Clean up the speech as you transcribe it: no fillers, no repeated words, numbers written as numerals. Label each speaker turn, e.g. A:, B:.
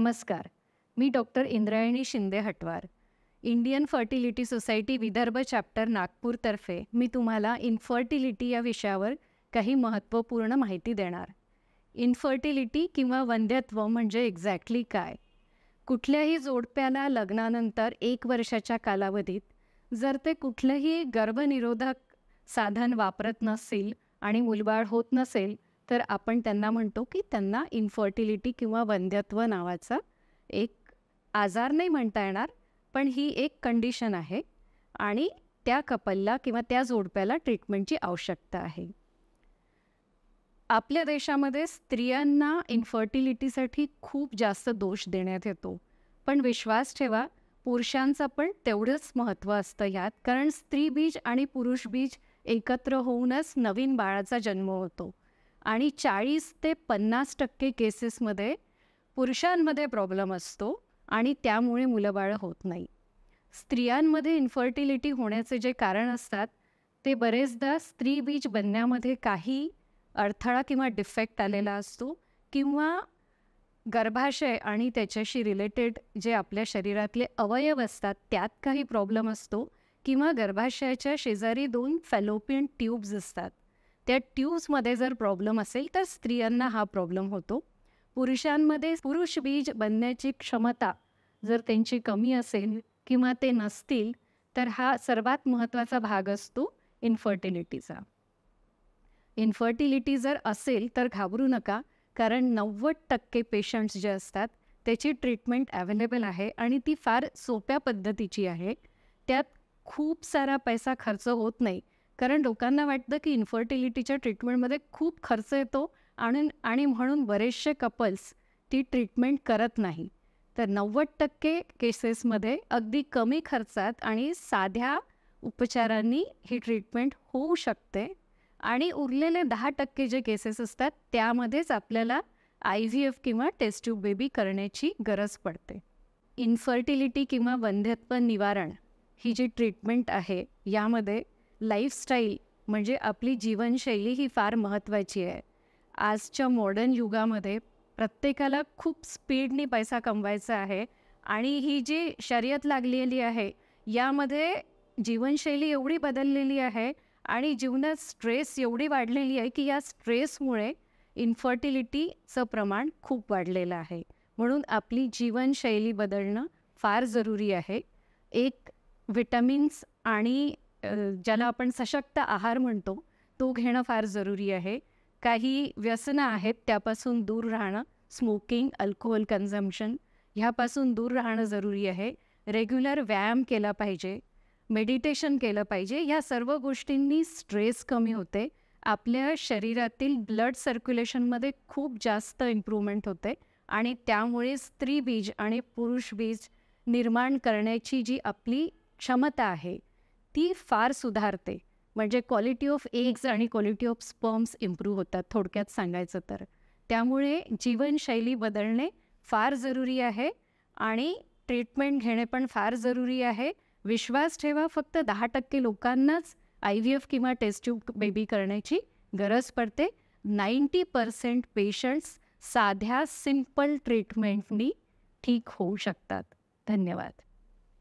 A: नमस्कार. मी doctor Indrayani Shinde Hatwar. Indian fertility society Vidarbha chapter नागपूरतर्फे मी तुम्हाला इन्फर्टिलिटी या विषयावर काही महत्त्वपूर्ण माहिती देणार. इन्फर्टिलिटी किंवा वंध्यत्व म्हणजे एक्झॅक्टली काय? कुठल्याही जोडप्याला लग्नानंतर 1 वर्षाच्या कालावधीत जर ते कुठलंही गर्भनिरोधक साधन वापरत नसेल आणि मुलबाळ होत नसेल, तर आपण त्यांना म्हणतो की त्यांना इन्फर्टिलिटी किंवा वंध्यत्व नावाचा एक आजार नाही म्हणता येणार, पण ही एक कंडिशन आहे आणि त्या कपलला किंवा त्या जोडप्याला ट्रीटमेंटची आवश्यकता आहे. आपल्या देशामध्ये स्त्रियांना इन्फर्टिलिटीसाठी खूप जास्त दोष देण्यात येतो, पण विश्वास ठेवा, पुरुषांचं पण तेवढंच महत्त्व असतं यात. कारण स्त्रीबीज आणि पुरुषबीज एकत्र होऊनच नवीन बाळाचा जन्म होतो आणि 40 ते 50% केसेसमध्ये पुरुषांमध्ये प्रॉब्लेम असतो आणि त्यामुळे मुलंबाळं होत नाही. स्त्रियांमध्ये इन्फर्टिलिटी होण्याचे जे कारण असतात ते बरेचदा स्त्रीबीज बनण्यामध्ये काही अडथळा किंवा डिफेक्ट आलेला असतो किंवा गर्भाशय आणि त्याच्याशी रिलेटेड जे आपल्या शरीरातले अवयव असतात त्यात काही प्रॉब्लेम असतो किंवा गर्भाशयाच्या शेजारी 2 फॅलोपियन ट्यूब्स असतात, त्या ट्यूब्समध्ये जर प्रॉब्लेम असेल तर स्त्रियांना हा प्रॉब्लेम होतो. पुरुषांमध्ये पुरुष बीज बनण्याची क्षमता जर त्यांची कमी असेल किंवा ते नसतील तर हा सर्वात महत्त्वाचा भाग असतो इन्फर्टिलिटीचा. इन्फर्टिलिटी जर असेल तर घाबरू नका, कारण 90% पेशंट्स जे असतात त्याची ट्रीटमेंट अवेलेबल आहे आणि ती फार सोप्या पद्धतीची आहे. त्यात खूप सारा पैसा खर्च होत नाही, कारण लोकांना वाटतं की इन्फर्टिलिटीच्या ट्रीटमेंटमध्ये खूप खर्च येतो आणि म्हणून बरेचसे कपल्स ती ट्रीटमेंट करत नाही. तर 90% केसेसमध्ये अगदी कमी खर्चात आणि साध्या उपचारांनी ही ट्रीटमेंट होऊ शकते आणि उरलेले 10% जे केसेस असतात त्यामध्येच आपल्याला IVF किंवा टेस्ट ट्यूब बेबी करण्याची गरज पडते. इन्फर्टिलिटी किंवा वंध्यत्व निवारण ही जी ट्रीटमेंट आहे यामध्ये लाईफस्टाईल म्हणजे आपली जीवनशैली ही फार महत्त्वाची आहे. आजच्या मॉडर्न युगामध्ये प्रत्येकाला खूप स्पीडनी पैसा कमवायचा आहे आणि ही जी शर्यत लागलेली आहे यामध्ये जीवनशैली एवढी बदललेली आहे आणि जीवनात स्ट्रेस एवढी वाढलेली आहे की या स्ट्रेसमुळे इन्फर्टिलिटीचं प्रमाण खूप वाढलेलं आहे. म्हणून आपली जीवनशैली बदलणं फार जरुरी आहे. एक विटॅमिन्स आणि ज्याला आपण सशक्त आहार म्हणतो तो घेणं फार जरुरी आहे. काही व्यसनं आहेत त्यापासून दूर राहणं, स्मोकिंग, अल्कोहोल कन्झम्पशन ह्यापासून दूर राहणं जरुरी आहे. रेग्युलर व्यायाम केला पाहिजे, मेडिटेशन केलं पाहिजे. ह्या सर्व गोष्टींनी स्ट्रेस कमी होते, आपल्या शरीरातील ब्लड सर्क्युलेशनमध्ये खूप जास्त इम्प्रूव्हमेंट होते आणि त्यामुळे स्त्रीबीज आणि पुरुषबीज निर्माण करण्याची जी आपली क्षमता आहे ती फार सुधारते. म्हणजे क्वालिटी ऑफ एग्स आणि क्वालिटी ऑफ स्पर्म्स इम्प्रूव्ह होतात थोडक्यात सांगायचं तर. त्यामुळे जीवनशैली बदलणे फार जरुरी आहे आणि ट्रीटमेंट घेणे पण फार जरुरी आहे. विश्वास ठेवा, फक्त 10% लोकांनाच IVF किंवा टेस्ट ट्यूब बेबी करण्याची गरज पडते. 90% पेशंट्स साध्या सिंपल ट्रीटमेंटनी ठीक होऊ शकतात. धन्यवाद.